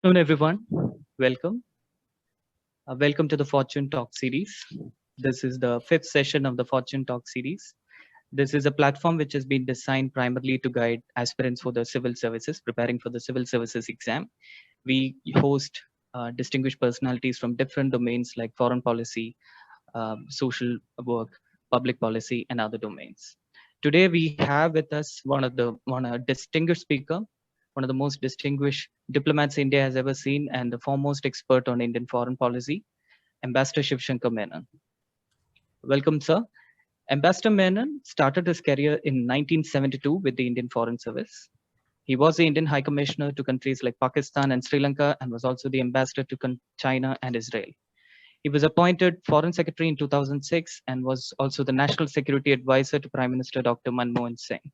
Hello, everyone. Welcome. Welcome to the Fortune Talk series. This is the fifth session of the Fortune Talk series. This is a platform which has been designed primarily to guide aspirants for the civil services, preparing for the civil services exam. We host distinguished personalities from different domains like foreign policy, social work, public policy, and other domains. Today, we have with us one a distinguished speaker, one of the most distinguished diplomats India has ever seen, and the foremost expert on Indian foreign policy, Ambassador Shivshankar Menon. Welcome, sir. Ambassador Menon started his career in 1972 with the Indian Foreign Service. He was the Indian High Commissioner to countries like Pakistan and Sri Lanka, and was also the ambassador to China and Israel. He was appointed Foreign Secretary in 2006 and was also the National Security Advisor to Prime Minister Dr. Manmohan Singh.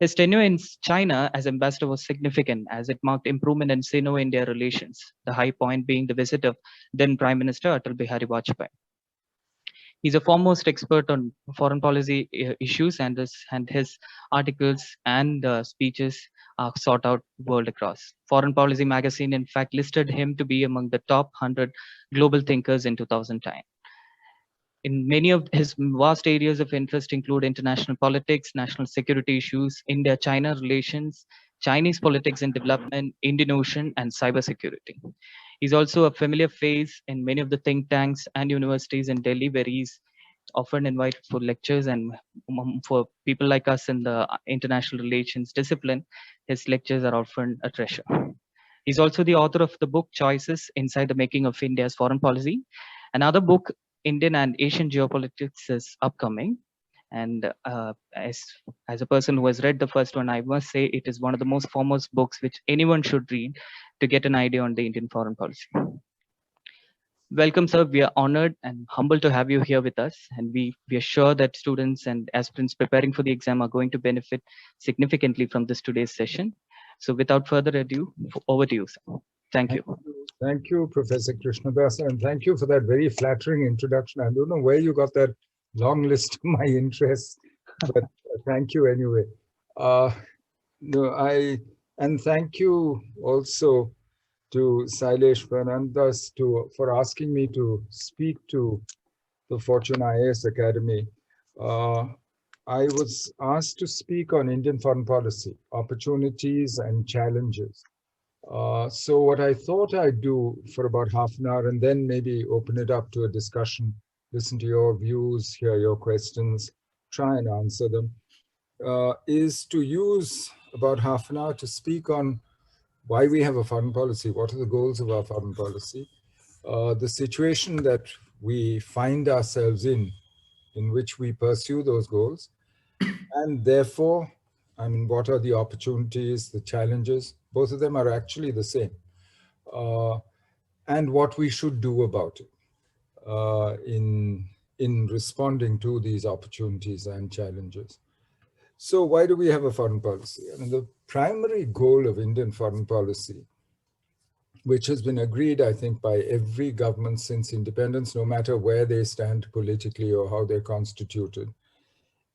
His tenure in China as ambassador was significant as it marked improvement in Sino-India relations, the high point being the visit of then Prime Minister Atal Bihari Vajpayee. He's a foremost expert on foreign policy issues, and his articles and speeches are sought out world across. Foreign Policy magazine, in fact, listed him to be among the top 100 global thinkers in 2010. In many of his vast areas of interest include international politics, national security issues, India-China relations, Chinese politics and development, Indian Ocean, and cybersecurity. He's also a familiar face in many of the think tanks and universities in Delhi, where he's often invited for lectures. And for people like us in the international relations discipline, his lectures are often a treasure. He's also the author of the book Choices Inside the Making of India's Foreign Policy. Another book, Indian and Asian Geopolitics, is upcoming. And as a person who has read the first one, I must say it is one of the most foremost books which anyone should read to get an idea on the Indian foreign policy. Welcome, sir. We are honored and humbled to have you here with us. And we are sure that students and aspirants preparing for the exam are going to benefit significantly from this today's session. So without further ado, over to you, sir. Thank you. Thank you, Professor Krishnadasa, and thank you for that very flattering introduction. I don't know where you got that long list of my interests, but thank you anyway. And thank you also to Sailesh Fernandes for asking me to speak to the Fortune IAS Academy. I was asked to speak on Indian foreign policy, opportunities and challenges. So what I thought I'd do for about half an hour and then maybe open it up to a discussion, listen to your views, hear your questions, try and answer them, is to use about half an hour to speak on why we have a foreign policy, what are the goals of our foreign policy, the situation that we find ourselves in which we pursue those goals, and therefore, I mean, what are the opportunities, the challenges? Both of them are actually the same. And what we should do about it in responding to these opportunities and challenges. So why do we have a foreign policy? I mean, the primary goal of Indian foreign policy, which has been agreed, I think, by every government since independence, no matter where they stand politically or how they're constituted,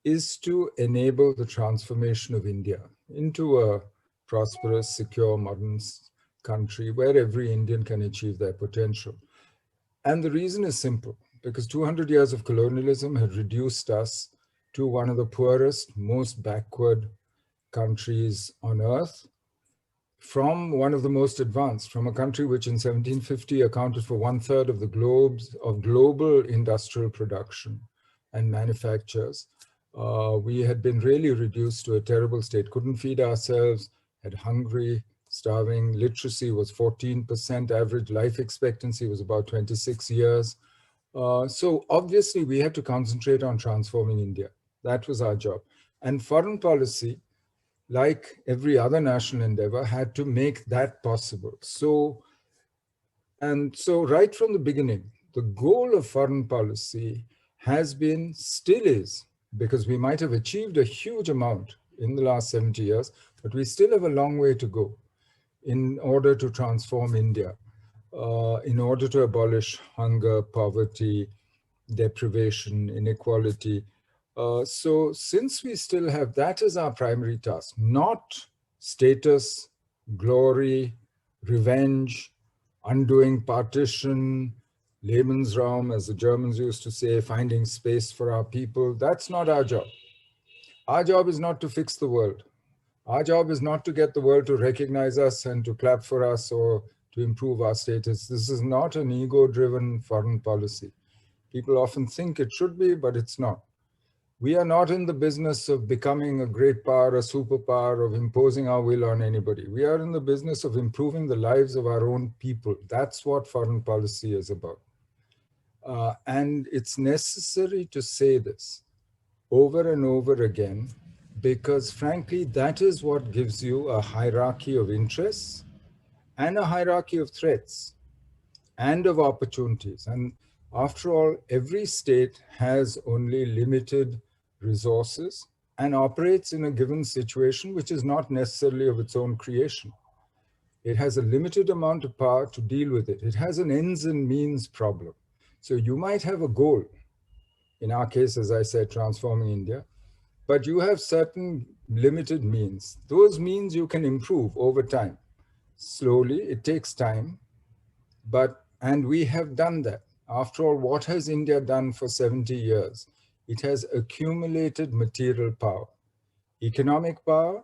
is to enable the transformation of India into a prosperous, secure, modern country where every Indian can achieve their potential. And the reason is simple, because 200 years of colonialism had reduced us to one of the poorest, most backward countries on earth, from one of the most advanced, from a country which in 1750 accounted for 1/3 of the global industrial production and manufactures. We had been really reduced to a terrible state, couldn't feed ourselves, had hungry, starving, literacy was 14%, average life expectancy was about 26 years. So obviously we had to concentrate on transforming India. That was our job. And foreign policy, like every other national endeavor, had to make that possible. So right from the beginning, the goal of foreign policy has been, still is, because we might have achieved a huge amount in the last 70 years, but we still have a long way to go in order to transform India, in order to abolish hunger, poverty, deprivation, inequality. So since we still have that as our primary task, not status, glory, revenge, undoing partition, Lebensraum, as the Germans used to say, finding space for our people. That's not our job. Our job is not to fix the world. Our job is not to get the world to recognize us and to clap for us or to improve our status. This is not an ego-driven foreign policy. People often think it should be, but it's not. We are not in the business of becoming a great power, a superpower, of imposing our will on anybody. We are in the business of improving the lives of our own people. That's what foreign policy is about. And it's necessary to say this over and over again, because frankly, that is what gives you a hierarchy of interests and a hierarchy of threats and of opportunities. And after all, every state has only limited resources and operates in a given situation which is not necessarily of its own creation. It has a limited amount of power to deal with it. It has an ends and means problem. So you might have a goal, in our case, as I said, transforming India, but you have certain limited means. Those means you can improve over time. Slowly, it takes time, and we have done that. After all, what has India done for 70 years? It has accumulated material power, economic power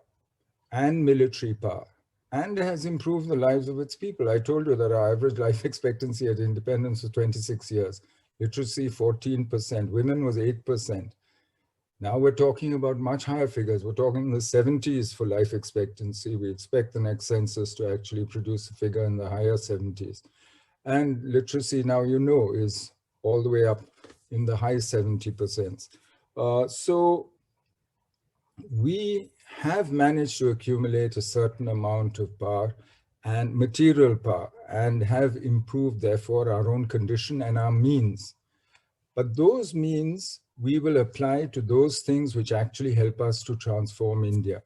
and military power, and has improved the lives of its people. I told you that our average life expectancy at independence was 26 years, literacy 14%, women was 8%. Now we're talking about much higher figures. We're talking in the 70s for life expectancy. We expect the next census to actually produce a figure in the higher 70s. And literacy now, you know, is all the way up in the high 70%. So we have managed to accumulate a certain amount of power and material power and have improved, therefore, our own condition and our means. But those means we will apply to those things which actually help us to transform India.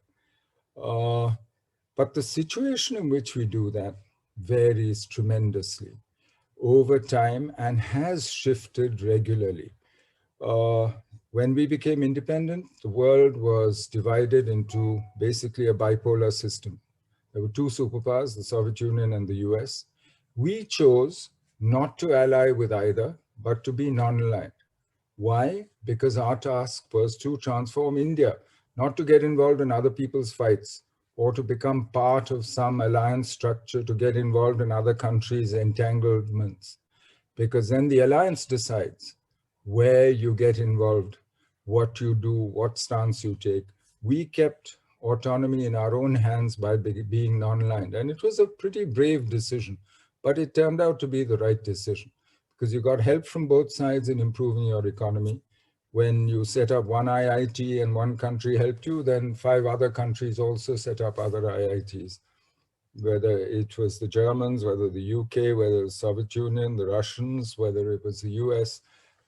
But the situation in which we do that varies tremendously over time and has shifted regularly. When we became independent, the world was divided into basically a bipolar system. There were two superpowers, the Soviet Union and the US. We chose not to ally with either, but to be non-aligned. Why? Because our task was to transform India, not to get involved in other people's fights or to become part of some alliance structure to get involved in other countries' entanglements. Because then the alliance decides where you get involved, what you do, what stance you take. We kept autonomy in our own hands by being non-aligned. And it was a pretty brave decision, but it turned out to be the right decision because you got help from both sides in improving your economy. When you set up one IIT and one country helped you, then 5 other countries also set up other IITs. Whether it was the Germans, whether the UK, whether the Soviet Union, the Russians, whether it was the US.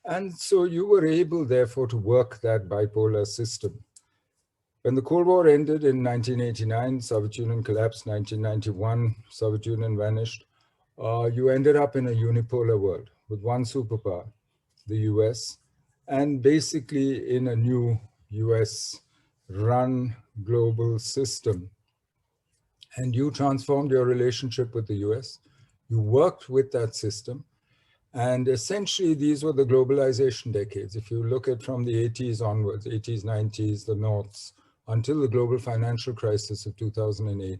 And so you were able, therefore, to work that bipolar system. When the Cold War ended in 1989, Soviet Union collapsed, 1991, Soviet Union vanished, you ended up in a unipolar world with one superpower, the US, and basically in a new US-run global system. And you transformed your relationship with the US. You worked with that system. And essentially, these were the globalization decades. If you look at from the 80s onwards, 80s, 90s, the noughts, until the global financial crisis of 2008.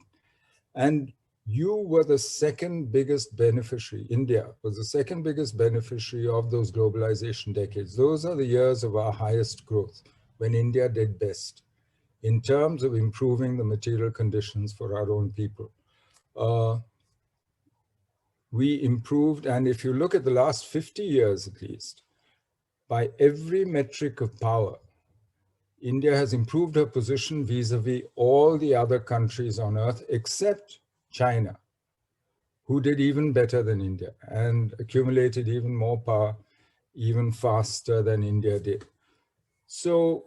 And you were the second biggest beneficiary, India was the second biggest beneficiary of those globalization decades. Those are the years of our highest growth, when India did best in terms of improving the material conditions for our own people. We improved, and if you look at the last 50 years at least, by every metric of power, India has improved her position vis-a-vis all the other countries on earth except China, who did even better than India and accumulated even more power, even faster than India did. So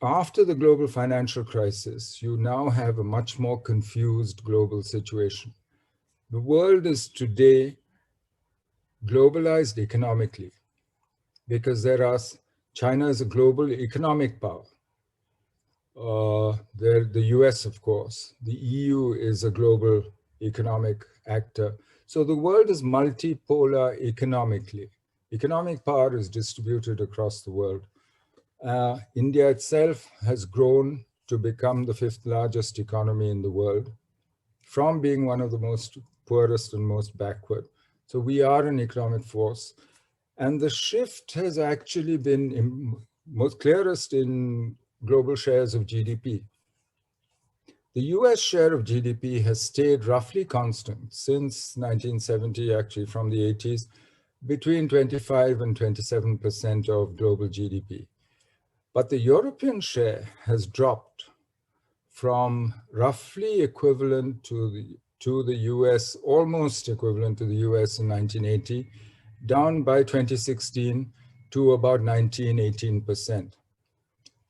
after the global financial crisis, you now have a much more confused global situation. The world is today globalized economically because China is a global economic power. The US, of course. The EU is a global economic actor. So the world is multipolar economically. Economic power is distributed across the world. India itself has grown to become the 5th largest economy in the world, from being one of the most poorest and most backward. So we are an economic force. And the shift has actually been most clearest in global shares of GDP. The US share of GDP has stayed roughly constant since 1970, actually from the 80s, between 25 and 27% of global GDP. But the European share has dropped from roughly equivalent to the US, almost equivalent to the US in 1980, down by 2016 to about 18%.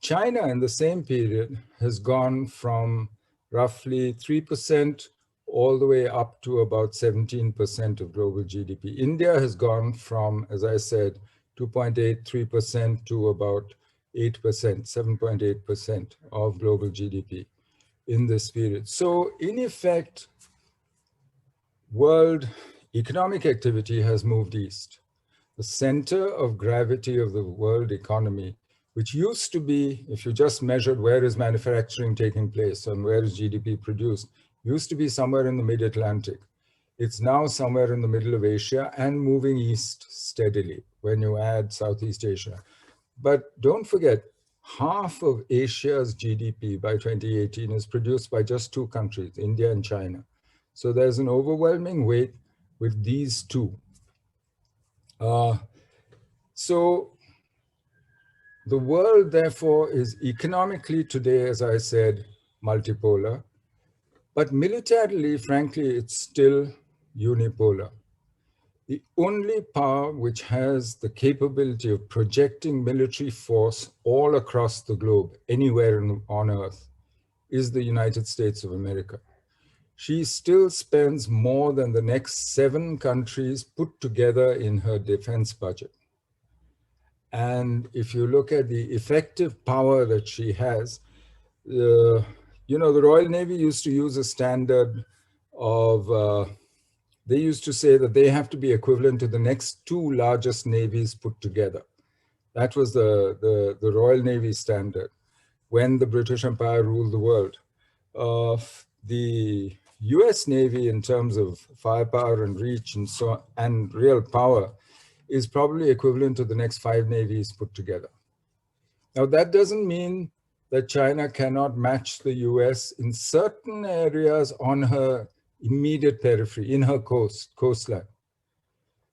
China in the same period has gone from roughly 3% all the way up to about 17% of global GDP. India has gone from, as I said, 2.83% to about 8%, 7.8% of global GDP in this period. So in effect, world economic activity has moved east. The center of gravity of the world economy, which used to be, if you just measured where is manufacturing taking place and where is GDP produced, used to be somewhere in the mid-Atlantic. It's now somewhere in the middle of Asia and moving east steadily when you add Southeast Asia. But don't forget, half of Asia's GDP by 2018 is produced by just 2 countries, India and China. So there's an overwhelming weight with these two. So the world, therefore, is economically today, as I said, multipolar. But militarily, frankly, it's still unipolar. The only power which has the capability of projecting military force all across the globe, anywhere on Earth, is the United States of America. She still spends more than the next 7 countries put together in her defense budget. And if you look at the effective power that she has, the Royal Navy used to use a standard of, they used to say that they have to be equivalent to the next 2 largest navies put together. That was the Royal Navy standard when the British Empire ruled the world. The US Navy, in terms of firepower and reach and real power, is probably equivalent to the next 5 navies put together. Now, that doesn't mean that China cannot match the US in certain areas on her immediate periphery, in her coastline.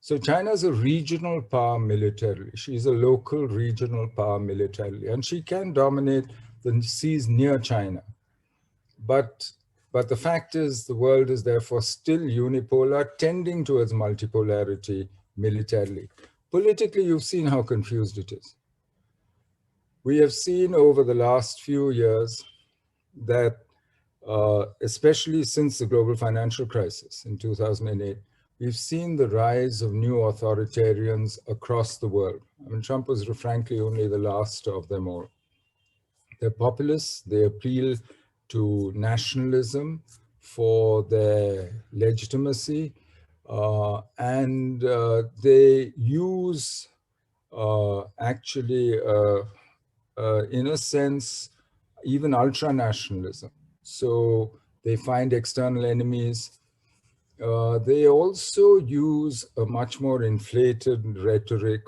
So China is a regional power militarily. She's a local regional power militarily, and she can dominate the seas near China. But the fact is, the world is therefore still unipolar, tending towards multipolarity militarily. Politically, you've seen how confused it is. We have seen over the last few years that, especially since the global financial crisis in 2008, we've seen the rise of new authoritarians across the world. I mean, Trump was frankly only the last of them all. They're populists, they appeal to nationalism for their legitimacy, and they use actually, in a sense, even ultra-nationalism. So they find external enemies. They also use a much more inflated rhetoric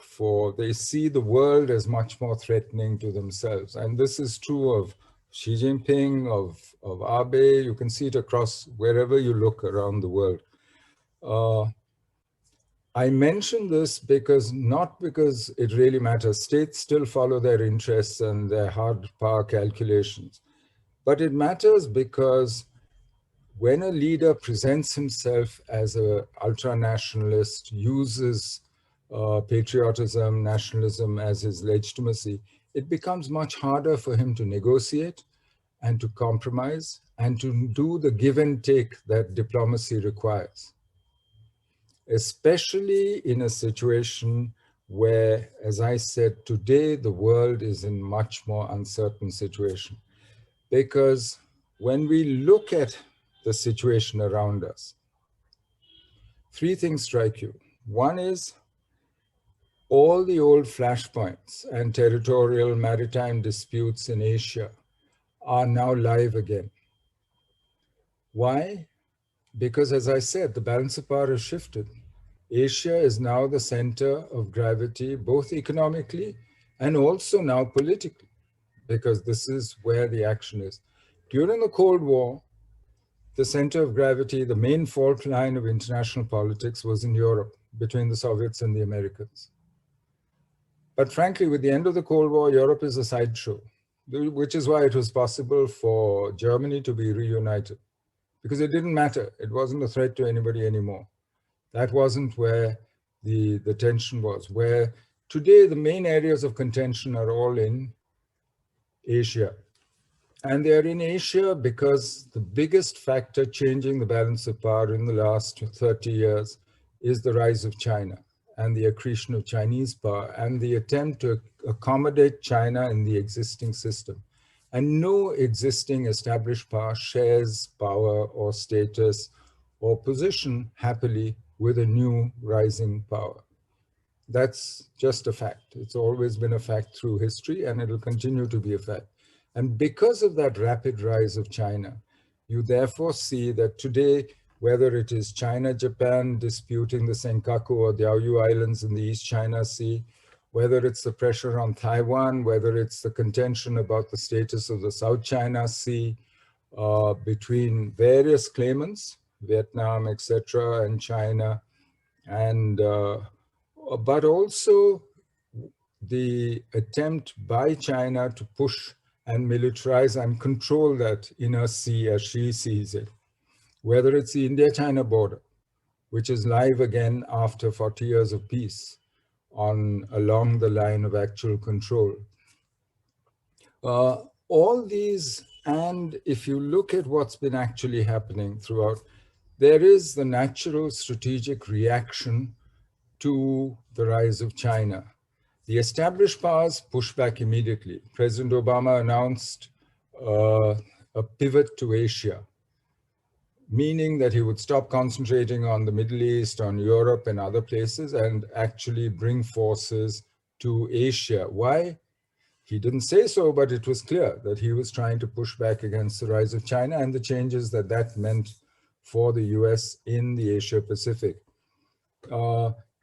they see the world as much more threatening to themselves. And this is true of Xi Jinping, of Abe. You can see it across wherever you look around the world. I mention this not because it really matters. States still follow their interests and their hard power calculations. But it matters because when a leader presents himself as an ultra-nationalist, uses patriotism, nationalism as his legitimacy, it becomes much harder for him to negotiate and to compromise and to do the give and take that diplomacy requires. Especially in a situation where, as I said, today the world is in much more uncertain situation. Because when we look at the situation around us. Three things strike you. One is all the old flashpoints and territorial maritime disputes in Asia are now live again. Why? Because, as I said, the balance of power has shifted. Asia is now the center of gravity, both economically and also now politically, because this is where the action is. During the Cold War, the center of gravity, the main fault line of international politics was in Europe, between the Soviets and the Americans. But frankly, with the end of the Cold War, Europe is a sideshow, which is why it was possible for Germany to be reunited, because it didn't matter. It wasn't a threat to anybody anymore. That wasn't where the tension was, where today the main areas of contention are all in Asia. And they're in Asia because the biggest factor changing the balance of power in the last 30 years is the rise of China and the accretion of Chinese power and the attempt to accommodate China in the existing system. And no existing established power shares power or status or position happily with a new rising power. That's just a fact. It's always been a fact through history, and it'll continue to be a fact. And because of that rapid rise of China, you therefore see that today, whether it is China-Japan disputing the Senkaku or Diaoyu Islands in the East China Sea, whether it's the pressure on Taiwan, whether it's the contention about the status of the South China Sea between various claimants, Vietnam, etc., and China, and but also the attempt by China to push and militarize and control that inner sea as she sees it, whether it's the India-China border, which is live again after 40 years of peace along the line of actual control. All these, and if you look at what's been actually happening throughout, there is the natural strategic reaction to the rise of China. The established powers push back immediately. President Obama announced a pivot to Asia, meaning that he would stop concentrating on the Middle East, on Europe and other places, and actually bring forces to Asia. Why? He didn't say so, but it was clear that he was trying to push back against the rise of China and the changes that that meant for the US in the Asia Pacific.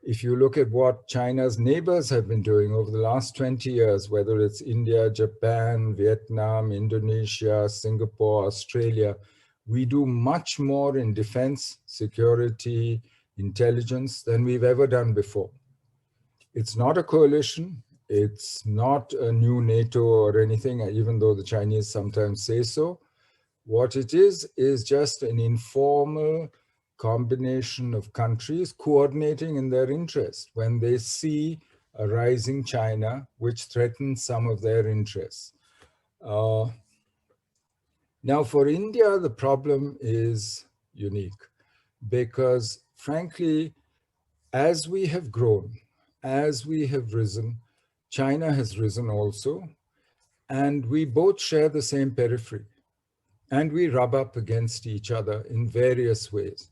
If you look at what China's neighbors have been doing over the last 20 years, whether it's India, Japan, Vietnam, Indonesia, Singapore, Australia, we do much more in defense, security, intelligence than we've ever done before. It's not a coalition. It's not a new NATO or anything, even though the Chinese sometimes say so. What it is just an informal combination of countries coordinating in their interest when they see a rising China, which threatens some of their interests. Now, for India, the problem is unique because, frankly, as we have grown, as we have risen, China has risen also, and we both share the same periphery, and we rub up against each other in various ways.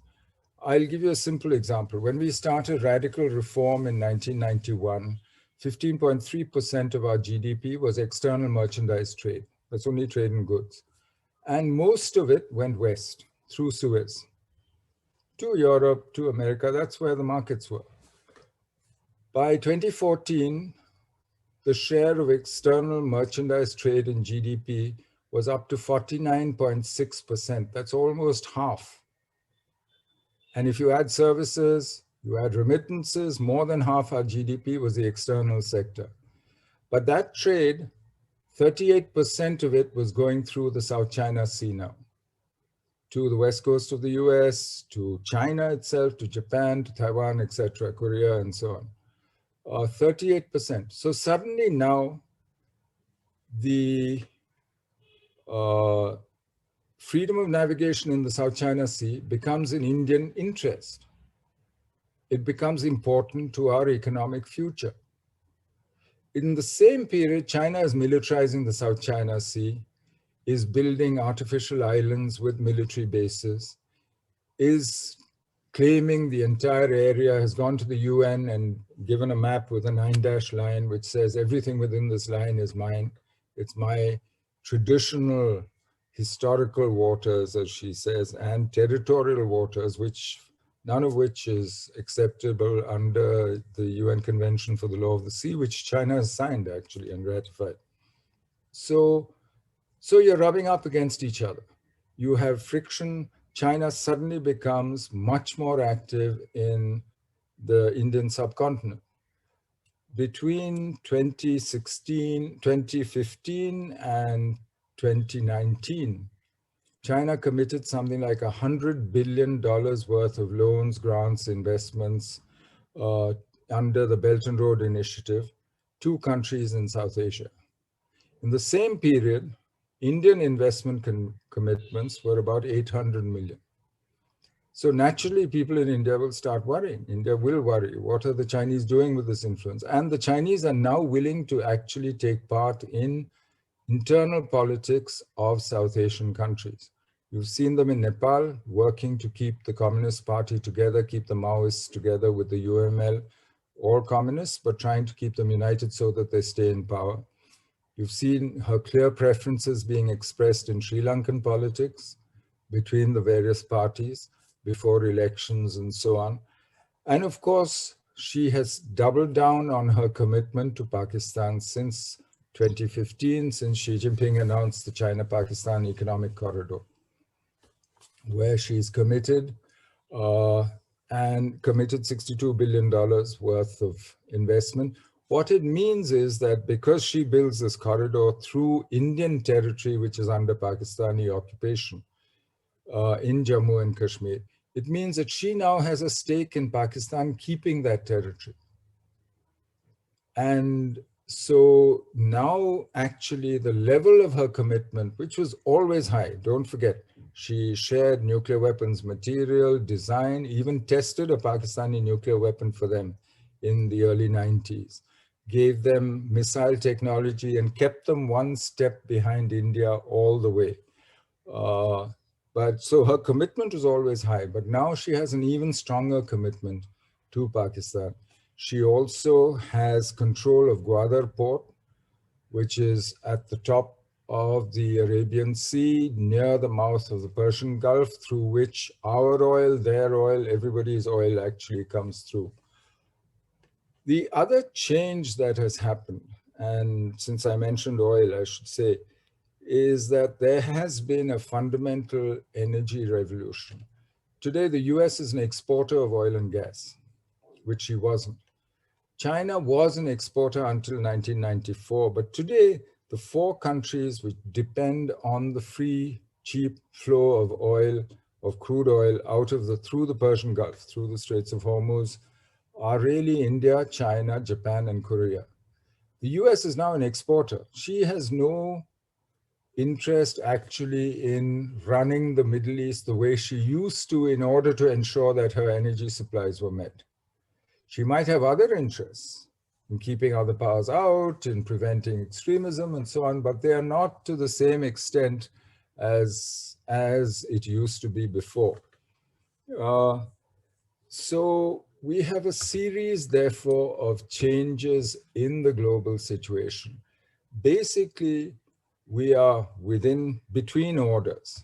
I'll give you a simple example. When we started radical reform in 1991, 15.3% of our GDP was external merchandise trade. That's only trade in goods. And most of it went west through Suez to Europe, to America. That's where the markets were. By 2014, the share of external merchandise trade in GDP was up to 49.6%. That's almost half. And if you add services, you add remittances, more than half our GDP was the external sector. But that trade, 38% of it was going through the South China Sea now, to the west coast of the US, to China itself, to Japan, to Taiwan, etc., Korea, and so on. 38%. So suddenly now, the freedom of navigation in the South China Sea becomes an Indian interest. It becomes important to our economic future. In the same period, China is militarizing the South China Sea is building artificial islands with military bases, is claiming the entire area, has gone to the UN and given a map with a 9-dash line, which says everything within this line is mine. It's my traditional historical waters, as she says, and territorial waters, which none of which is acceptable under the UN Convention for the Law of the Sea, which China has signed actually and ratified. So you're rubbing up against each other. You have friction. China suddenly becomes much more active in the Indian subcontinent. Between 2015 and 2019, China committed something like $100 billion worth of loans, grants, investments under the Belt and Road Initiative to countries in South Asia. In the same period, Indian investment commitments were about 800 million. So naturally, people in India will start worrying. India will worry. What are the Chinese doing with this influence? And the Chinese are now willing to actually take part in internal politics of South Asian countries. You've seen them in Nepal working to keep the Communist Party together, keep the Maoists together with the UML, all communists, but trying to keep them united so that they stay in power. You've seen her clear preferences being expressed in Sri Lankan politics between the various parties before elections and so on. And of course, she has doubled down on her commitment to Pakistan since 2015, since Xi Jinping announced the China-Pakistan Economic Corridor, where she's committed and committed $62 billion worth of investment. What it means is that because she builds this corridor through Indian territory, which is under Pakistani occupation in Jammu and Kashmir, it means that she now has a stake in Pakistan keeping that territory. And so now actually the level of her commitment, which was always high, don't forget, she shared nuclear weapons material, design, even tested a Pakistani nuclear weapon for them in the early 90s, gave them missile technology and kept them one step behind India all the way. But so her commitment was always high, but now she has an even stronger commitment to Pakistan. She also has control of Gwadar port, which is at the top of the Arabian Sea, near the mouth of the Persian Gulf, through which our oil, their oil, everybody's oil actually comes through. The other change that has happened, and since I mentioned oil, I should say, is that there has been a fundamental energy revolution. Today, the US is an exporter of oil and gas, which she wasn't. China was an exporter until 1994, but today, the 4 countries which depend on the free, cheap flow of oil, of crude oil out of through the Persian Gulf, through the Straits of Hormuz, are really India, China, Japan, and Korea. The US is now an exporter. She has no interest actually in running the Middle East the way she used to in order to ensure that her energy supplies were met. She might have other interests in keeping other powers out, in preventing extremism and so on, but they are not to the same extent as it used to be before. So we have a series, therefore, of changes in the global situation. Basically, we are between orders.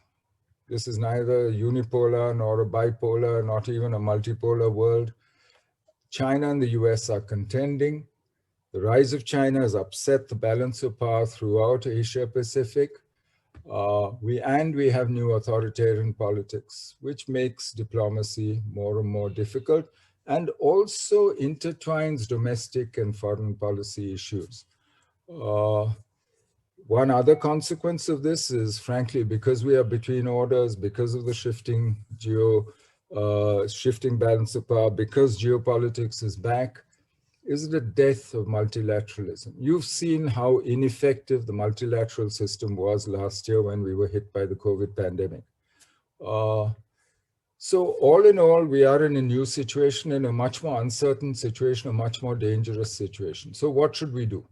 This is neither unipolar nor a bipolar, not even a multipolar world. China and the US are contending. The rise of China has upset the balance of power throughout Asia Pacific. We have new authoritarian politics, which makes diplomacy more and more difficult and also intertwines domestic and foreign policy issues. One other consequence of this is, frankly, because we are between orders, because of the shifting balance of power, because geopolitics is back, is the death of multilateralism. You've seen how ineffective the multilateral system was last year when we were hit by the COVID pandemic. So all in all, we are in a new situation, in a much more uncertain situation, a much more dangerous situation. So what should we do?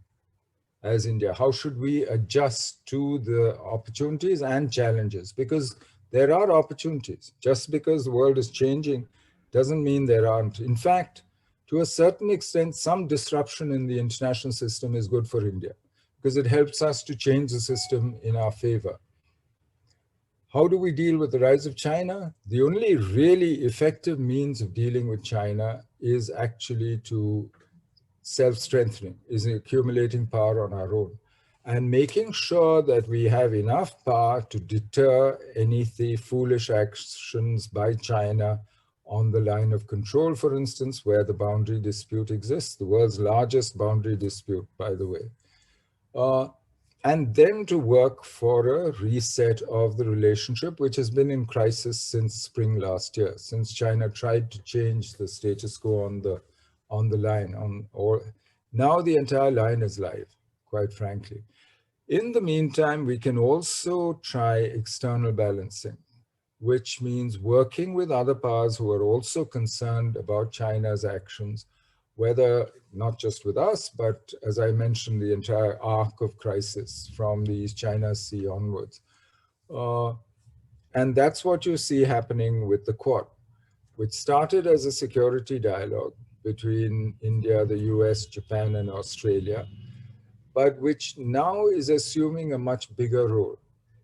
as India? How should we adjust to the opportunities and challenges? Because there are opportunities. Just because the world is changing doesn't mean there aren't. In fact, to a certain extent, some disruption in the international system is good for India because it helps us to change the system in our favor. How do we deal with the rise of China? The only really effective means of dealing with China is actually to self-strengthening, is accumulating power on our own and making sure that we have enough power to deter any foolish actions by China on the line of control, for instance, where the boundary dispute exists, the world's largest boundary dispute, by the way. And then to work for a reset of the relationship, which has been in crisis since spring last year, since China tried to change the status quo on the line. Now the entire line is live, quite frankly. In the meantime, we can also try external balancing, which means working with other powers who are also concerned about China's actions, whether not just with us, but as I mentioned, the entire arc of crisis from the East China Sea onwards. And that's what you see happening with the Quad, which started as a security dialogue between India, the US, Japan, and Australia, but which now is assuming a much bigger role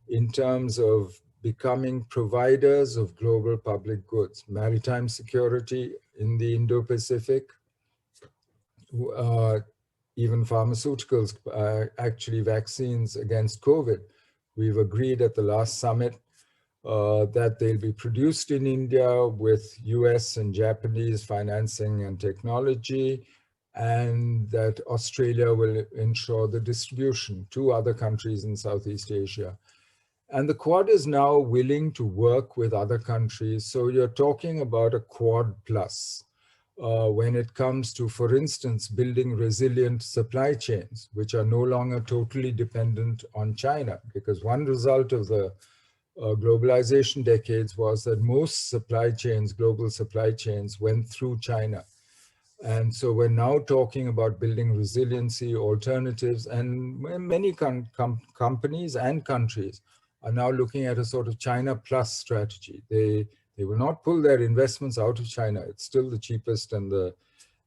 in terms of becoming providers of global public goods, maritime security in the Indo-Pacific, even pharmaceuticals, actually vaccines against COVID. We've agreed at the last summit that they'll be produced in India with US and Japanese financing and technology, and that Australia will ensure the distribution to other countries in Southeast Asia. And the Quad is now willing to work with other countries. So you're talking about a Quad plus when it comes to, for instance, building resilient supply chains, which are no longer totally dependent on China. Because one result of the globalization decades was that most supply chains, global supply chains, went through China. And so we're now talking about building resiliency, alternatives, and many companies and countries are now looking at a sort of China plus strategy. They will not pull their investments out of China. It's still the cheapest and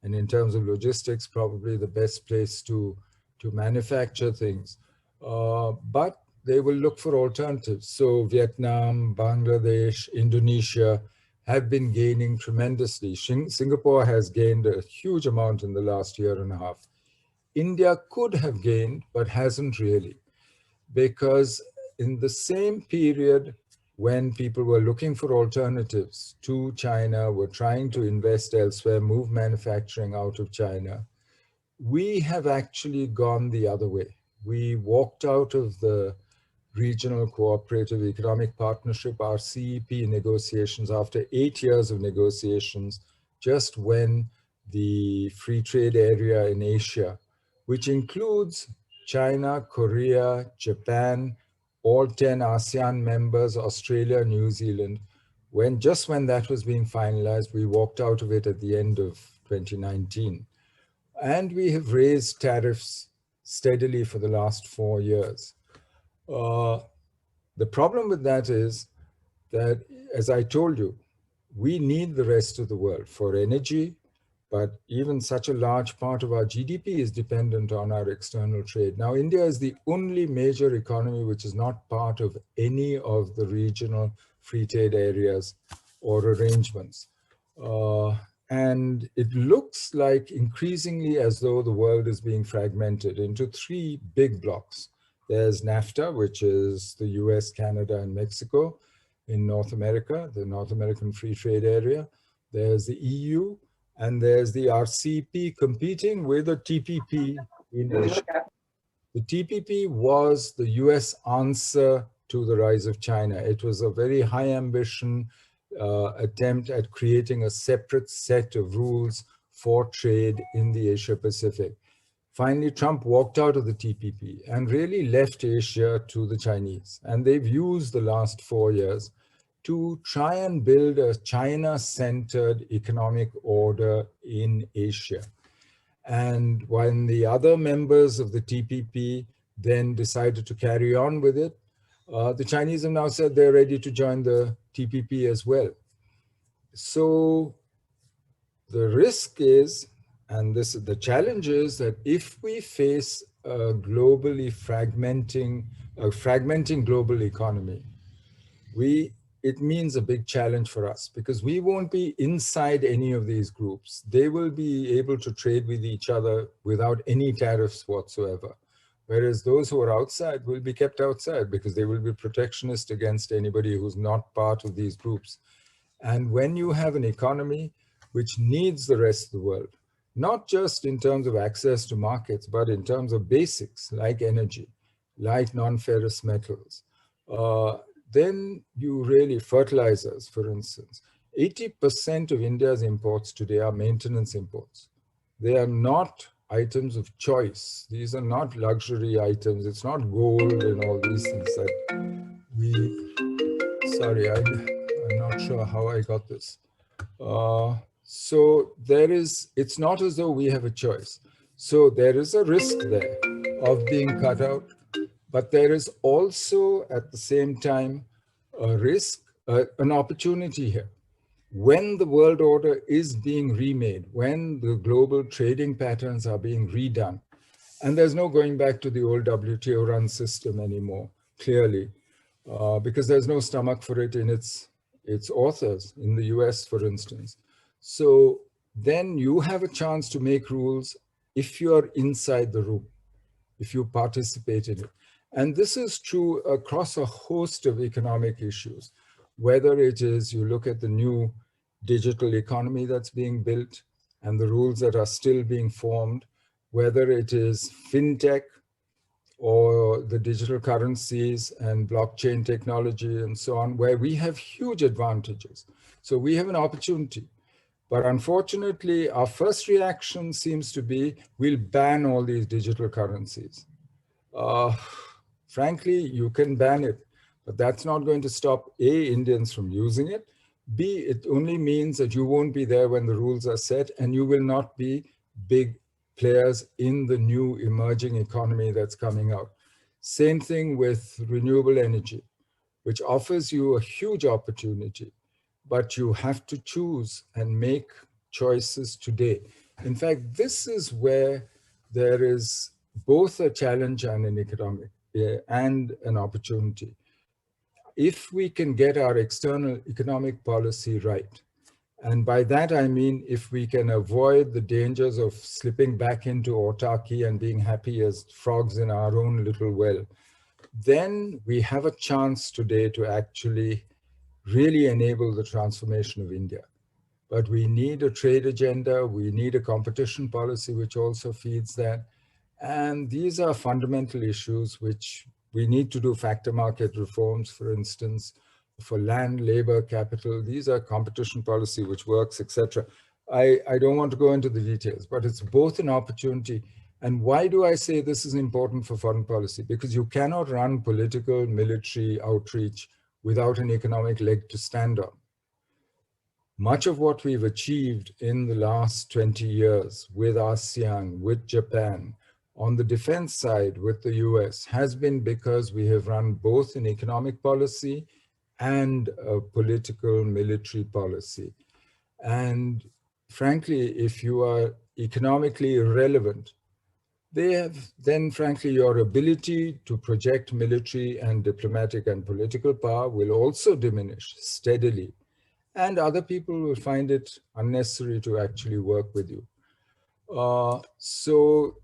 in terms of logistics, probably the best place to manufacture things. But they will look for alternatives. So Vietnam, Bangladesh, Indonesia have been gaining tremendously. Singapore has gained a huge amount in the last year and a half. India could have gained, but hasn't really, because in the same period when people were looking for alternatives to China, were trying to invest elsewhere, move manufacturing out of China, we have actually gone the other way. We walked out of the Regional Cooperative Economic Partnership, RCEP negotiations, after 8 years of negotiations, just when the free trade area in Asia, which includes China, Korea, Japan, all 10 ASEAN members, Australia, New Zealand, just when that was being finalized, we walked out of it at the end of 2019. And we have raised tariffs steadily for the last 4 years. The problem with that is that, as I told you, we need the rest of the world for energy, but even such a large part of our GDP is dependent on our external trade. Now, India is the only major economy which is not part of any of the regional free trade areas or arrangements. And it looks like increasingly as though the world is being fragmented into 3 big blocks. There's NAFTA, which is the US, Canada, and Mexico in North America, the North American Free Trade Area. There's the EU, and there's the RCEP competing with the TPP in Asia. The TPP was the US answer to the rise of China. It was a very high ambition attempt at creating a separate set of rules for trade in the Asia Pacific. Finally, Trump walked out of the TPP and really left Asia to the Chinese. And they've used the last 4 years to try and build a China-centered economic order in Asia. And when the other members of the TPP then decided to carry on with it, the Chinese have now said they're ready to join the TPP as well. So the risk is, and the challenge is, that if we face a fragmenting global economy, it means a big challenge for us, because we won't be inside any of these groups. They will be able to trade with each other without any tariffs whatsoever. Whereas those who are outside will be kept outside because they will be protectionist against anybody who's not part of these groups. And when you have an economy which needs the rest of the world, not just in terms of access to markets, but in terms of basics like energy, like non-ferrous metals, then you really, fertilizers, for instance, 80% of India's imports today are maintenance imports. They are not items of choice. These are not luxury items. It's not gold and all these things that I'm not sure how I got this. So it's not as though we have a choice. So there is a risk there of being cut out, but there is also at the same time a risk, an opportunity here. When the world order is being remade, when the global trading patterns are being redone, and there's no going back to the old WTO run system anymore, clearly, because there's no stomach for it in its authors, in the US, for instance. So then you have a chance to make rules if you're inside the room, if you participate in it. And this is true across a host of economic issues, whether it is you look at the new digital economy that's being built and the rules that are still being formed, whether it is fintech or the digital currencies and blockchain technology and so on, where we have huge advantages. So we have an opportunity. But unfortunately, our first reaction seems to be, we'll ban all these digital currencies. Frankly, you can ban it, but that's not going to stop A, Indians from using it. B, it only means that you won't be there when the rules are set, and you will not be big players in the new emerging economy that's coming out. Same thing with renewable energy, which offers you a huge opportunity, but you have to choose and make choices today. In fact, this is where there is both a challenge and and an opportunity. If we can get our external economic policy right, and by that I mean if we can avoid the dangers of slipping back into autarky and being happy as frogs in our own little well, then we have a chance today to actually really enable the transformation of India. But we need a trade agenda, we need a competition policy which also feeds that. And these are fundamental issues which we need to do. Factor market reforms, for instance, for land, labor, capital. These are competition policy which works, etc. I don't want to go into the details, but it's both an opportunity. And why do I say this is important for foreign policy? Because you cannot run political, military outreach without an economic leg to stand on. Much of what we've achieved in the last 20 years with ASEAN, with Japan, on the defense side with the US, has been because we have run both an economic policy and a political military policy. And frankly, if you are economically irrelevant, then frankly, your ability to project military and diplomatic and political power will also diminish steadily. And other people will find it unnecessary to actually work with you. So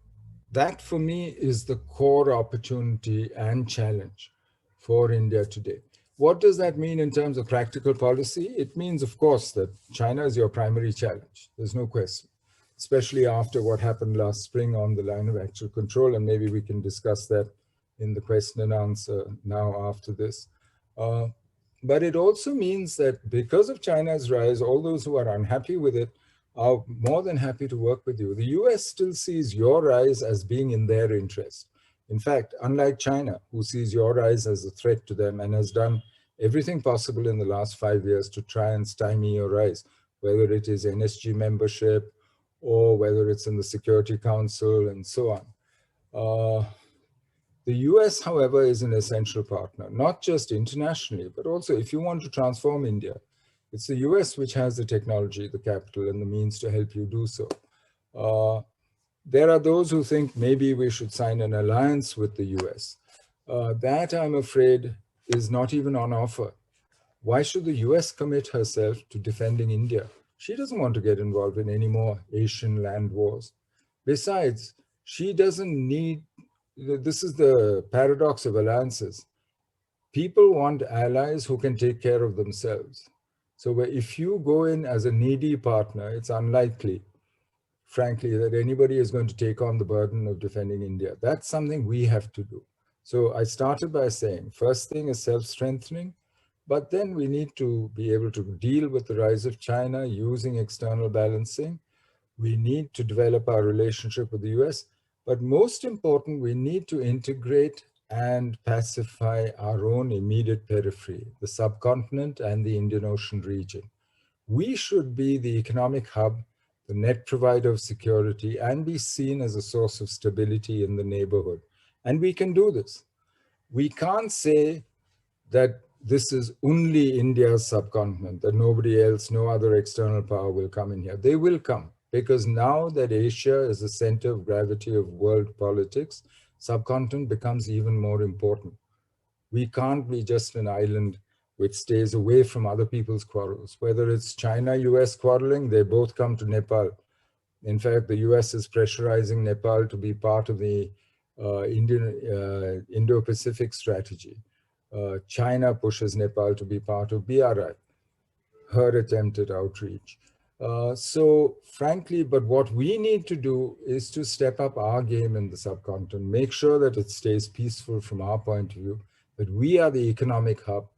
that for me is the core opportunity and challenge for India today. What does that mean in terms of practical policy? It means, of course, that China is your primary challenge. There's no question, especially after what happened last spring on the line of actual control. And maybe we can discuss that in the question and answer now after this. But it also means that because of China's rise, all those who are unhappy with it are more than happy to work with you. The US still sees your rise as being in their interest. In fact, unlike China, who sees your rise as a threat to them and has done everything possible in the last 5 years to try and stymie your rise, whether it is NSG membership or whether it's in the Security Council and so on. The US, however, is an essential partner, not just internationally, but also if you want to transform India, it's the US which has the technology, the capital, and the means to help you do so. There are those who think maybe we should sign an alliance with the US. That, I'm afraid, is not even on offer. Why should the US commit herself to defending India? She doesn't want to get involved in any more Asian land wars. Besides, she doesn't need, this is the paradox of alliances. People want allies who can take care of themselves. So if you go in as a needy partner, it's unlikely, frankly, that anybody is going to take on the burden of defending India. That's something we have to do. So I started by saying, first thing is self-strengthening, but then we need to be able to deal with the rise of China using external balancing. We need to develop our relationship with the US, but most important, we need to integrate and pacify our own immediate periphery, the subcontinent and the Indian Ocean region. We should be the economic hub, the net provider of security, and be seen as a source of stability in the neighborhood. And we can do this. We can't say that this is only India's subcontinent, that nobody else, no other external power will come in here. They will come, because now that Asia is the center of gravity of world politics, subcontinent becomes even more important. We can't be just an island which stays away from other people's quarrels. Whether it's China-US quarreling, they both come to Nepal. In fact, the US is pressurizing Nepal to be part of the Indo-Pacific strategy. China pushes Nepal to be part of BRI, her attempt at outreach. So frankly, but what we need to do is to step up our game in the subcontinent, make sure that it stays peaceful from our point of view, that we are the economic hub,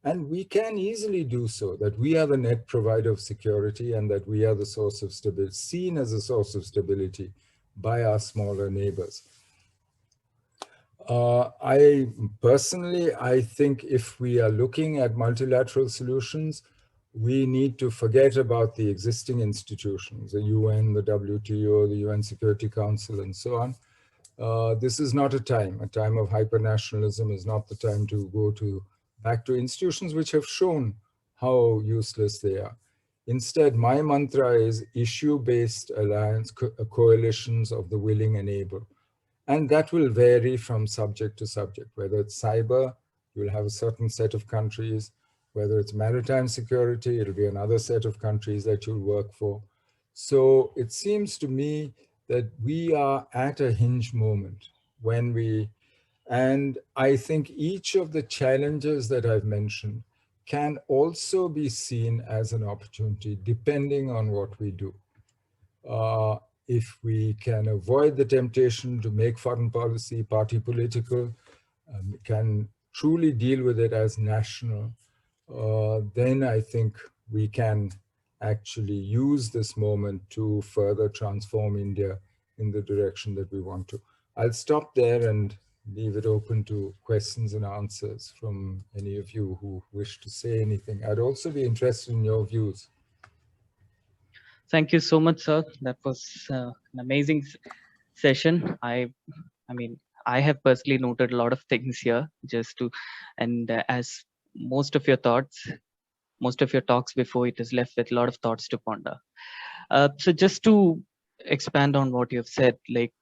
and we can easily do so, that we are the net provider of security and that we are the source of stability, seen as a source of stability by our smaller neighbors. I personally think if we are looking at multilateral solutions, we need to forget about the existing institutions, the UN, the WTO, the UN Security Council, and so on. This is not a time of hyper-nationalism is not the time to go back to institutions which have shown how useless they are. Instead, my mantra is issue-based alliance, coalitions of the willing and able. And that will vary from subject to subject. Whether it's cyber, you'll have a certain set of countries. Whether it's maritime security, it'll be another set of countries that you'll work for. So it seems to me that we are at a hinge moment and I think each of the challenges that I've mentioned can also be seen as an opportunity depending on what we do. If we can avoid the temptation to make foreign policy party political, can truly deal with it as national, then I think we can actually use this moment to further transform India in the direction that we want to. I'll stop there and leave it open to questions and answers from any of you who wish to say anything. I'd also be interested in your views. Thank you so much, sir. That was an amazing session. I mean, I have personally noted a lot of things here and as most of your talks before, it is left with a lot of thoughts to ponder. So just to expand on what you've said, like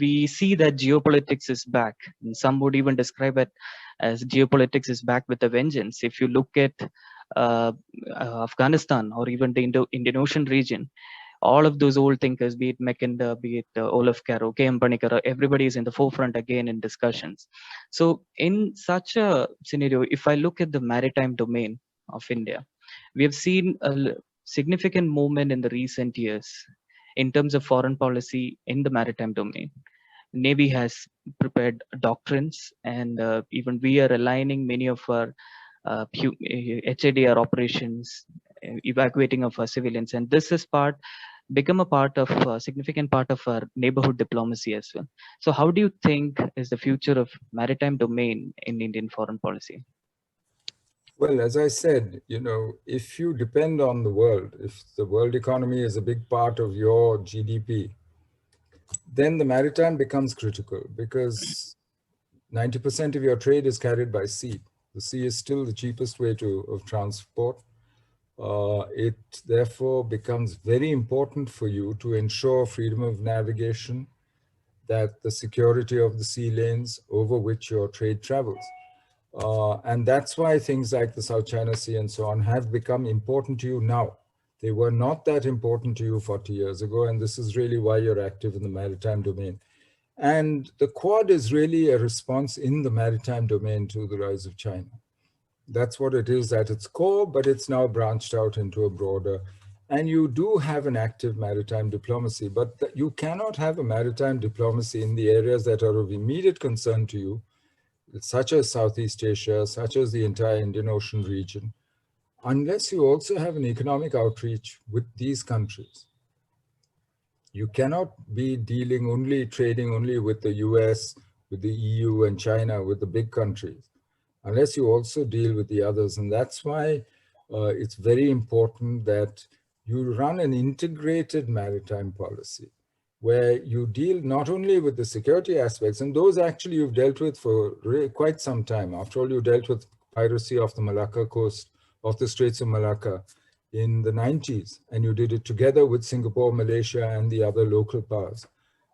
we see that geopolitics is back, and some would even describe it as geopolitics is back with a vengeance. If you look at Afghanistan or even the Indian Ocean region, all of those old thinkers, be it Mackinder, be it Olaf Caro, K.M. Panikar, everybody is in the forefront again in discussions. So in such a scenario, if I look at the maritime domain of India, we have seen a significant movement in the recent years in terms of foreign policy in the maritime domain. Navy has prepared doctrines, and even we are aligning many of our HADR operations, evacuating of our civilians, and this is become a significant part of our neighborhood diplomacy as well. So how do you think is the future of maritime domain in Indian foreign policy? Well, as I said, if you depend on the world, if the world economy is a big part of your GDP, then the maritime becomes critical because 90% of your trade is carried by sea. The sea is still the cheapest way of transport. It therefore becomes very important for you to ensure freedom of navigation, that the security of the sea lanes over which your trade travels. And that's why things like the South China Sea and so on have become important to you now. They were not that important to you 40 years ago, and this is really why you're active in the maritime domain. And the Quad is really a response in the maritime domain to the rise of China. That's what it is at its core, but it's now branched out into a broader. And you do have an active maritime diplomacy, but you cannot have a maritime diplomacy in the areas that are of immediate concern to you, such as Southeast Asia, such as the entire Indian Ocean region, unless you also have an economic outreach with these countries. You cannot be trading only with the US, with the EU and China, with the big countries, unless you also deal with the others. And that's why it's very important that you run an integrated maritime policy where you deal not only with the security aspects, and those actually you've dealt with for quite some time. After all, you dealt with piracy off the Malacca coast, off the Straits of Malacca in the 90s, and you did it together with Singapore, Malaysia, and the other local powers.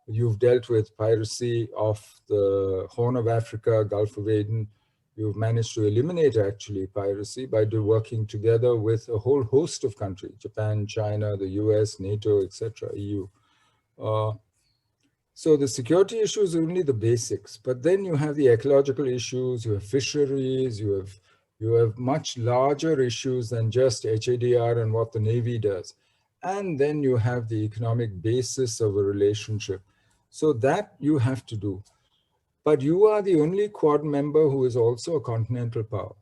You've dealt with piracy off the Horn of Africa, Gulf of Aden. You've managed to eliminate actually piracy by working together with a whole host of countries, Japan, China, the US, NATO, etc., EU. So the security issues are only the basics, but then you have the ecological issues, you have fisheries, you have much larger issues than just HADR and what the Navy does. And then you have the economic basis of a relationship. So that you have to do. But you are the only Quad member who is also a continental power.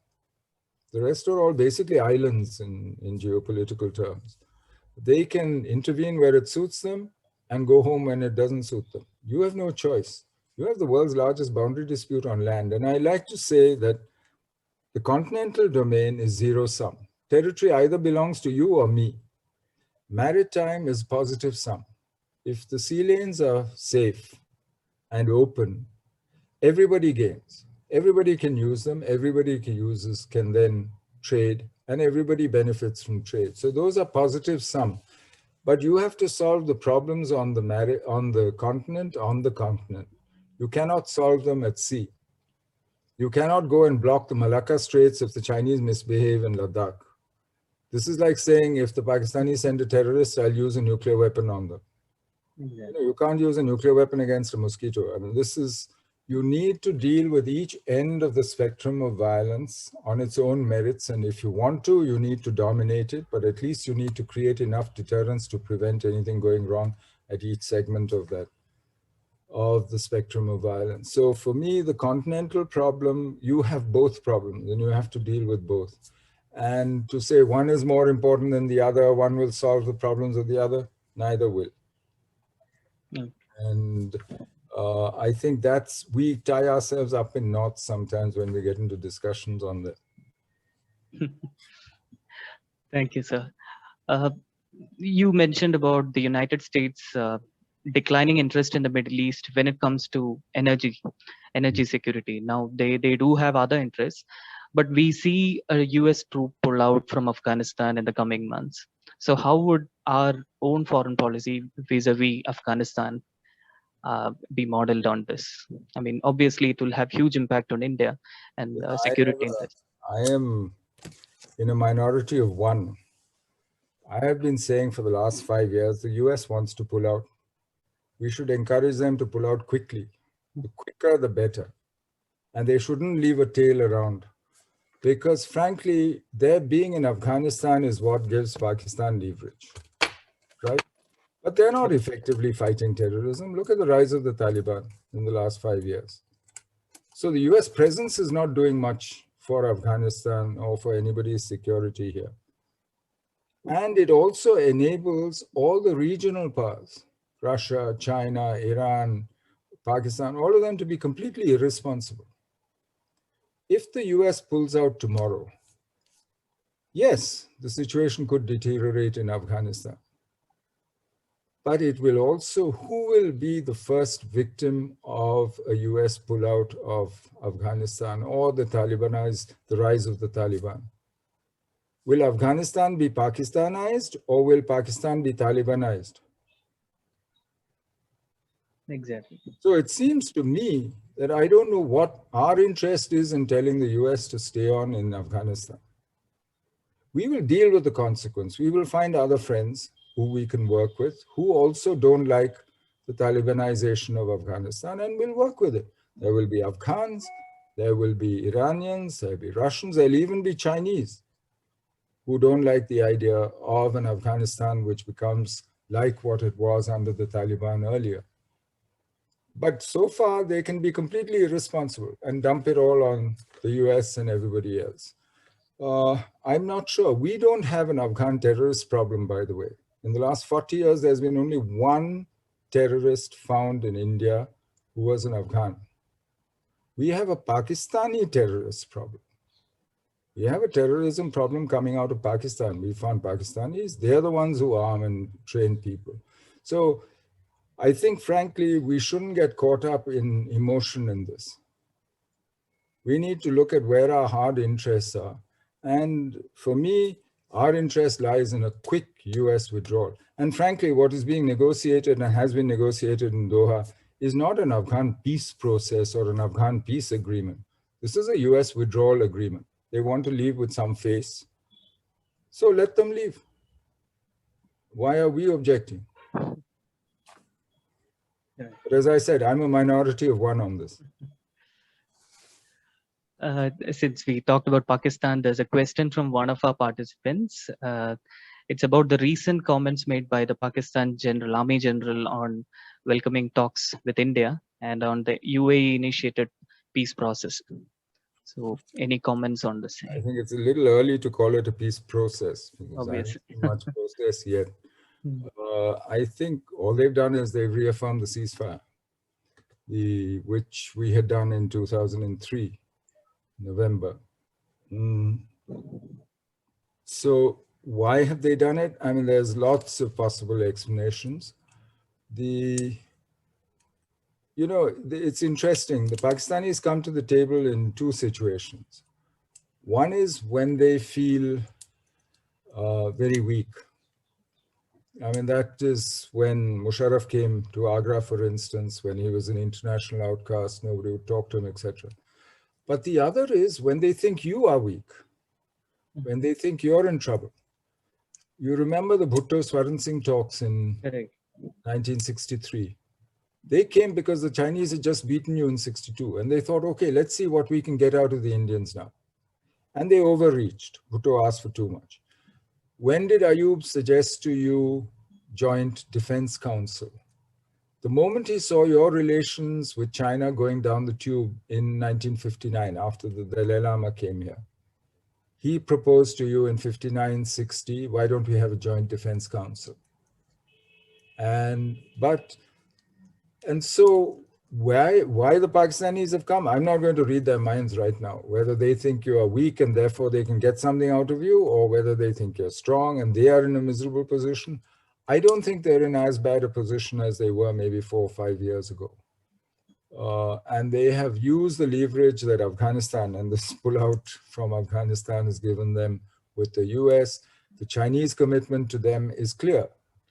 The rest are all basically islands in geopolitical terms. They can intervene where it suits them and go home when it doesn't suit them. You have no choice. You have the world's largest boundary dispute on land. And I like to say that the continental domain is zero sum. Territory either belongs to you or me. Maritime is positive sum. If the sea lanes are safe and open, everybody gains. Everybody can use them. Everybody can then trade, and everybody benefits from trade. So those are positive sum. But you have to solve the problems on the continent. You cannot solve them at sea. You cannot go and block the Malacca Straits if the Chinese misbehave in Ladakh. This is like saying, if the Pakistanis send a terrorist, I'll use a nuclear weapon on them. Exactly. You can't use a nuclear weapon against a mosquito. I mean, you need to deal with each end of the spectrum of violence on its own merits. And if you want to, you need to dominate it, but at least you need to create enough deterrence to prevent anything going wrong at each segment of the spectrum of violence. So for me, the continental problem, you have both problems and you have to deal with both. And to say one is more important than the other, one will solve the problems of the other, neither will. And I think we tie ourselves up in knots sometimes when we get into discussions on that. Thank you, sir. You mentioned about the United States declining interest in the Middle East when it comes to energy security. Now, they do have other interests, but we see a US troop pull out from Afghanistan in the coming months. So how would our own foreign policy vis-a-vis Afghanistan be modeled on this? I mean, obviously, it will have huge impact on India and security interests. I am in a minority of one. I have been saying for the last 5 years, the US wants to pull out. We should encourage them to pull out quickly. The quicker, the better. And they shouldn't leave a tail around. Because frankly, their being in Afghanistan is what gives Pakistan leverage, right? But they're not effectively fighting terrorism. Look at the rise of the Taliban in the last 5 years. So the US presence is not doing much for Afghanistan or for anybody's security here. And it also enables all the regional powers, Russia, China, Iran, Pakistan, all of them to be completely irresponsible. If the US pulls out tomorrow, Yes, the situation could deteriorate in Afghanistan. But it will also, who will be the first victim of a US pullout of Afghanistan or the rise of the Taliban? Will Afghanistan be Pakistanized or will Pakistan be Talibanized? Exactly. So it seems to me that I don't know what our interest is in telling the US to stay on in Afghanistan. We will deal with the consequence. We will find other friends who we can work with, who also don't like the Talibanization of Afghanistan, and we'll work with it. There will be Afghans, there will be Iranians, there'll be Russians, there'll even be Chinese who don't like the idea of an Afghanistan which becomes like what it was under the Taliban earlier. But so far, they can be completely irresponsible and dump it all on the US and everybody else. I'm not sure. We don't have an Afghan terrorist problem, by the way. In the last 40 years, there's been only one terrorist found in India who was an Afghan. We have a Pakistani terrorist problem. We have a terrorism problem coming out of Pakistan. We found Pakistanis. They're the ones who arm and train people. So I think, frankly, we shouldn't get caught up in emotion in this. We need to look at where our hard interests are. And for me, our interest lies in a quick US withdrawal. And frankly, what is being negotiated and has been negotiated in Doha is not an Afghan peace process or an Afghan peace agreement. This is a US withdrawal agreement. They want to leave with some face. So let them leave. Why are we objecting? But as I said, I'm a minority of one on this. Since we talked about Pakistan, there's a question from one of our participants. It's about the recent comments made by the Pakistan Army General on welcoming talks with India and on the UAE initiated peace process. So any comments on this? I think it's a little early to call it a peace process because I haven't seen much process yet. I think all they've done is they've reaffirmed the ceasefire, which we had done in 2003, November. So why have they done it? I mean, there's lots of possible explanations. It's interesting. The Pakistanis come to the table in two situations. One is when they feel very weak. I mean, that is when Musharraf came to Agra, for instance, when he was an international outcast, nobody would talk to him, etc. But the other is when they think you are weak, when they think you're in trouble. You remember the Bhutto Swaran Singh talks in 1963. They came because the Chinese had just beaten you in 62. And they thought, okay, let's see what we can get out of the Indians now. And they overreached. Bhutto asked for too much. When did Ayub suggest to you Joint Defense Council? The moment he saw your relations with China going down the tube in 1959, after the Dalai Lama came here, he proposed to you in 59, 60, why don't we have a Joint Defense Council? And so why the Pakistanis have come, I'm not going to read their minds right now, whether they think you are weak and therefore they can get something out of you, or whether they think you're strong and they are in a miserable position. I don't think they're in as bad a position as they were maybe 4 or 5 years ago. And they have used the leverage that Afghanistan and this pullout from Afghanistan has given them with the US. The Chinese commitment to them is clear.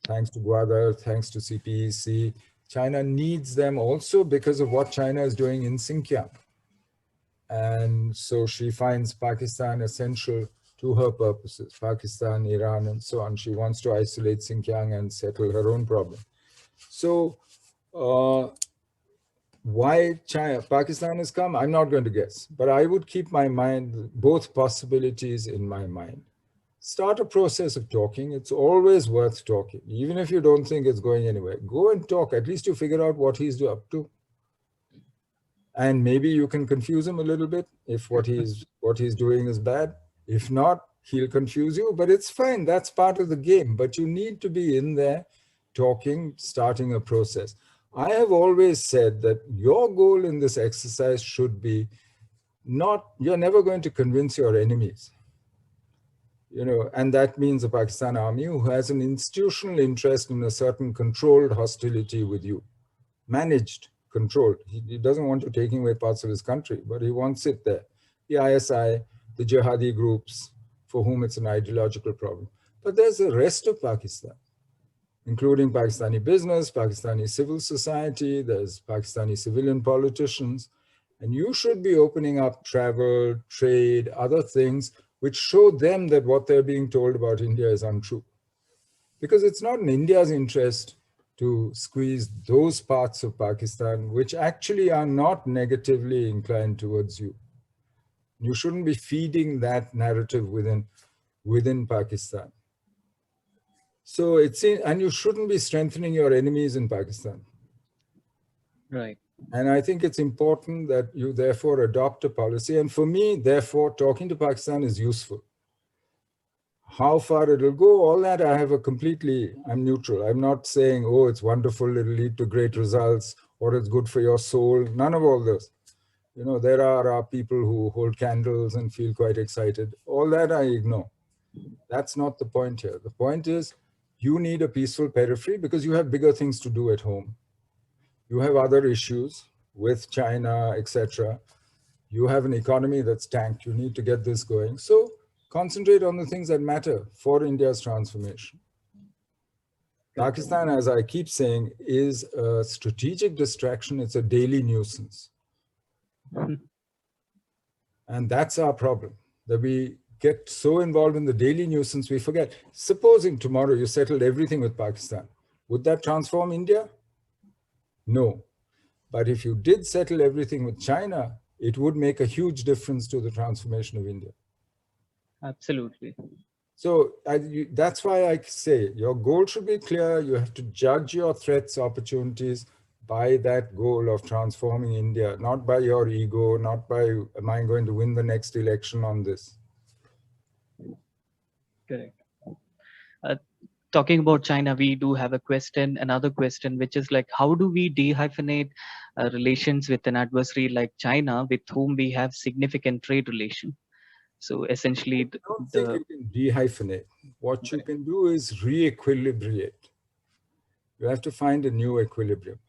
Thanks to Gwadar, thanks to CPEC, China needs them also because of what China is doing in Xinjiang. And so she finds Pakistan essential to her purposes, Pakistan, Iran, and so on. She wants to isolate Xinjiang and settle her own problem. So why Pakistan has come, I'm not going to guess, but I would keep both possibilities in my mind. Start a process of talking. It's always worth talking. Even if you don't think it's going anywhere, go and talk. At least you figure out what he's up to. And maybe you can confuse him a little bit if what he's doing is bad. If not, he'll confuse you, but it's fine. That's part of the game. But you need to be in there talking, starting a process. I have always said that your goal in this exercise should be you're never going to convince your enemies. And that means the Pakistan army who has an institutional interest in a certain controlled hostility with you, managed, controlled. He doesn't want you taking away parts of his country, but he wants it there. The ISI, the jihadi groups, for whom it's an ideological problem. But there's the rest of Pakistan, including Pakistani business, Pakistani civil society, there's Pakistani civilian politicians, and you should be opening up travel, trade, other things which show them that what they're being told about India is untrue. Because it's not in India's interest to squeeze those parts of Pakistan which actually are not negatively inclined towards you. You shouldn't be feeding that narrative within Pakistan. So and you shouldn't be strengthening your enemies in Pakistan. Right. And I think it's important that you therefore adopt a policy. And for me, therefore, talking to Pakistan is useful. How far it'll go, all that I'm neutral. I'm not saying, oh, it's wonderful, it'll lead to great results, or it's good for your soul. None of all this. There are people who hold candles and feel quite excited. All that I ignore. That's not the point here. The point is, you need a peaceful periphery because you have bigger things to do at home. You have other issues with China, etc. You have an economy that's tanked. You need to get this going. So concentrate on the things that matter for India's transformation. Pakistan, as I keep saying, is a strategic distraction. It's a daily nuisance. And that's our problem, that we get so involved in the daily nuisance, we forget. Supposing tomorrow you settled everything with Pakistan, would that transform India? No. But if you did settle everything with China, it would make a huge difference to the transformation of India. Absolutely. So that's why I say your goal should be clear. You have to judge your threats, opportunities by that goal of transforming India, not by your ego, not by, am I going to win the next election on this? Correct. Talking about China, we do have another question, which is like, how do we dehyphenate relations with an adversary like China, with whom we have significant trade relation? So essentially, I don't think you can dehyphenate. What you can do is re-equilibrate. You have to find a new equilibrium.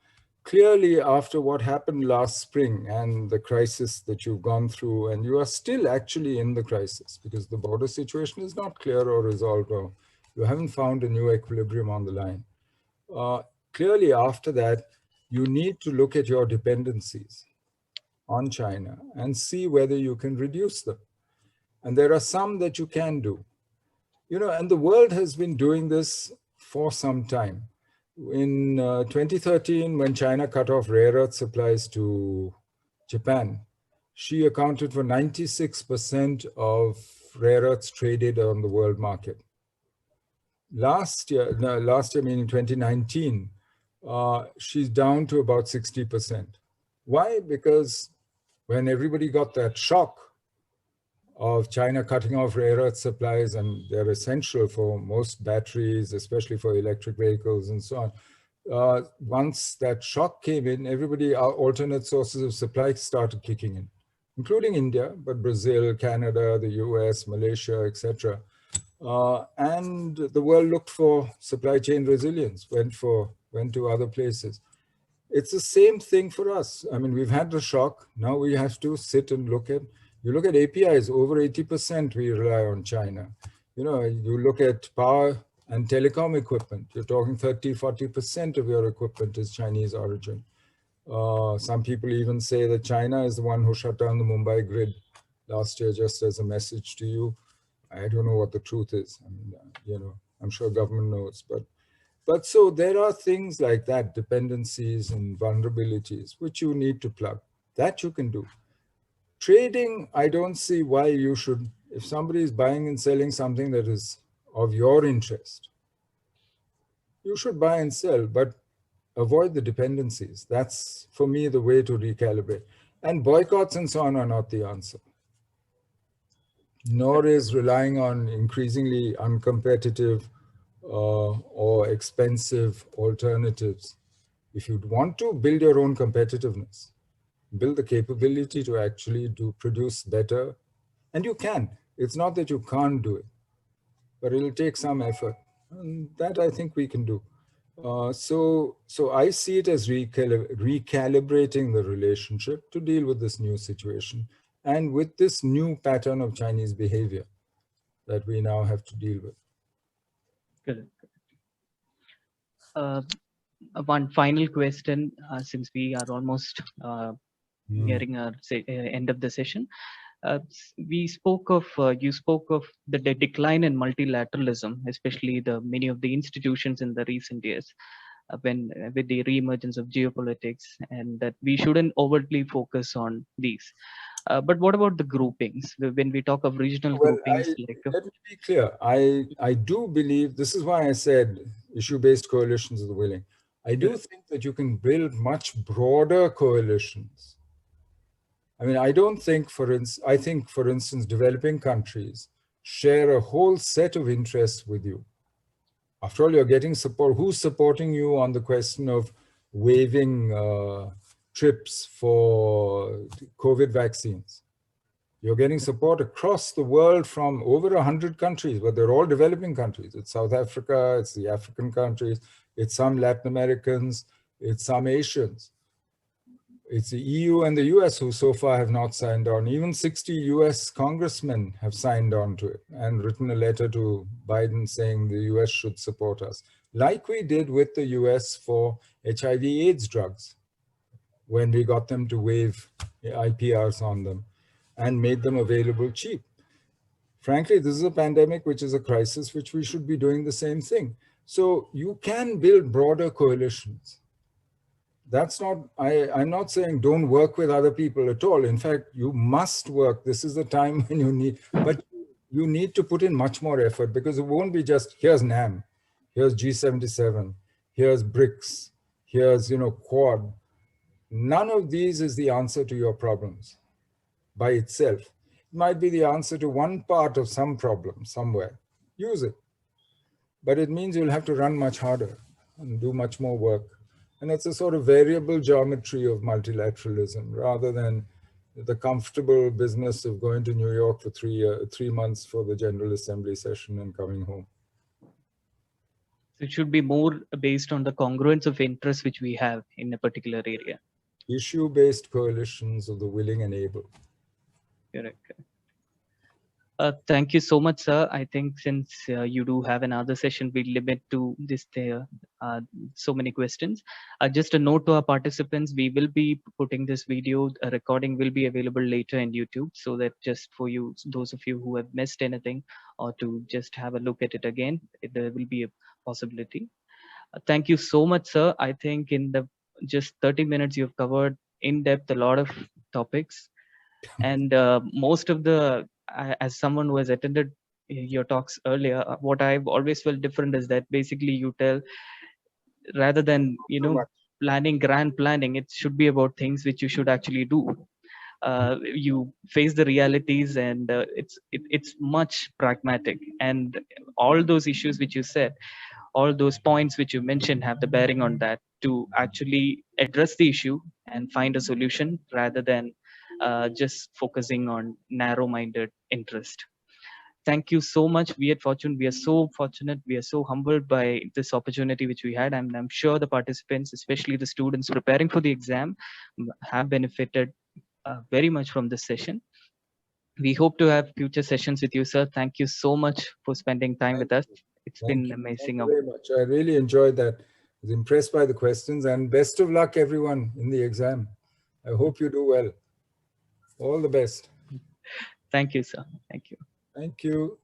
Clearly, after what happened last spring and the crisis that you've gone through, and you are still actually in the crisis because the border situation is not clear or resolved, or you haven't found a new equilibrium on the line. Clearly, after that, you need to look at your dependencies on China and see whether you can reduce them. And there are some that you can do. And the world has been doing this for some time. In 2013, when China cut off rare earth supplies to Japan, she accounted for 96% of rare earths traded on the world market. Last year meaning 2019, she's down to about 60%. Why? Because when everybody got that shock of China cutting off rare earth supplies, and they're essential for most batteries, especially for electric vehicles and so on. Once that shock came in, our alternate sources of supply started kicking in, including India, but Brazil, Canada, the US, Malaysia, etc. And the world looked for supply chain resilience, went to other places. It's the same thing for us. I mean, we've had the shock. Now we have to sit and you look at APIs, over 80% we rely on China. You look at power and telecom equipment, you're talking 30, 40% of your equipment is Chinese origin. Some people even say that China is the one who shut down the Mumbai grid last year, just as a message to you. I don't know what the truth is. I mean, I'm sure government knows, but so there are things like that, dependencies and vulnerabilities, which you need to plug. That you can do. Trading, I don't see why you should, if somebody is buying and selling something that is of your interest, you should buy and sell, but avoid the dependencies. That's, for me, the way to recalibrate. And boycotts and so on are not the answer. Nor is relying on increasingly uncompetitive or expensive alternatives. If you want to build your own competitiveness, build the capability to actually produce better, and you can. It's not that you can't do it. but it'll take some effort. And that I think we can do. So I see it as recalibrating the relationship to deal with this new situation and with this new pattern of Chinese behavior that we now have to deal with. Correct. One final question, since we are almost nearing our end of the session. You spoke of the decline in multilateralism, especially the many of the institutions in the recent years, with the reemergence of geopolitics, and that we shouldn't overtly focus on these. But what about the groupings? When we talk of regional Well, groupings, let me be clear. I do believe, this is why I said issue-based coalitions of the willing. I do think that you can build much broader coalitions. I mean, I don't think, I think, for instance, developing countries share a whole set of interests with you. After all, you're getting support. Who's supporting you on the question of waiving trips for COVID vaccines? You're getting support across the world from over 100 countries, but they're all developing countries. It's South Africa, it's the African countries, it's some Latin Americans, it's some Asians. It's the EU and the US who so far have not signed on. Even 60 US congressmen have signed on to it and written a letter to Biden saying the US should support us, like we did with the US for HIV/AIDS drugs, when we got them to waive IPRs on them and made them available cheap. Frankly, this is a pandemic, which is a crisis, which we should be doing the same thing. So you can build broader coalitions. That's not, I'm not saying don't work with other people at all. In fact, you must work. This is the time when you need, but you need to put in much more effort, because it won't be just, here's NAM, here's G77, here's BRICS, here's, Quad. None of these is the answer to your problems by itself. It might be the answer to one part of some problem somewhere. Use it. But it means you'll have to run much harder and do much more work. And it's a sort of variable geometry of multilateralism, rather than the comfortable business of going to New York for 3 months for the General Assembly session and coming home. So it should be more based on the congruence of interests which we have in a particular area. Issue-based coalitions of the willing and able. Correct. Thank you so much, sir. I think since you do have another session, we limit to this so many questions. Just a note to our participants, we will be putting this video, a recording will be available later in YouTube, so that just for you, those of you who have missed anything, or to just have a look at it again, there will be a possibility. Thank you so much, sir. I think in the just 30 minutes, you've covered in depth a lot of topics. And most of the, as someone who has attended your talks earlier, what I've always felt different is that basically you tell, rather than grand planning, it should be about things which you should actually do. You face the realities, and it's much pragmatic, and all those issues which you said, all those points which you mentioned have the bearing on that, to actually address the issue and find a solution, rather than just focusing on narrow-minded interest. Thank you so much. We at Fortune, we are so fortunate, we are so humbled by this opportunity which we had. I'm sure the participants, especially the students preparing for the exam, have benefited very much from this session. We hope to have future sessions with you, sir. Thank you so much for spending time with us. It's been amazing. Thank you very much. I really enjoyed that. I was impressed by the questions, and best of luck, everyone, in the exam. I hope you do well. All the best. Thank you, sir. Thank you. Thank you.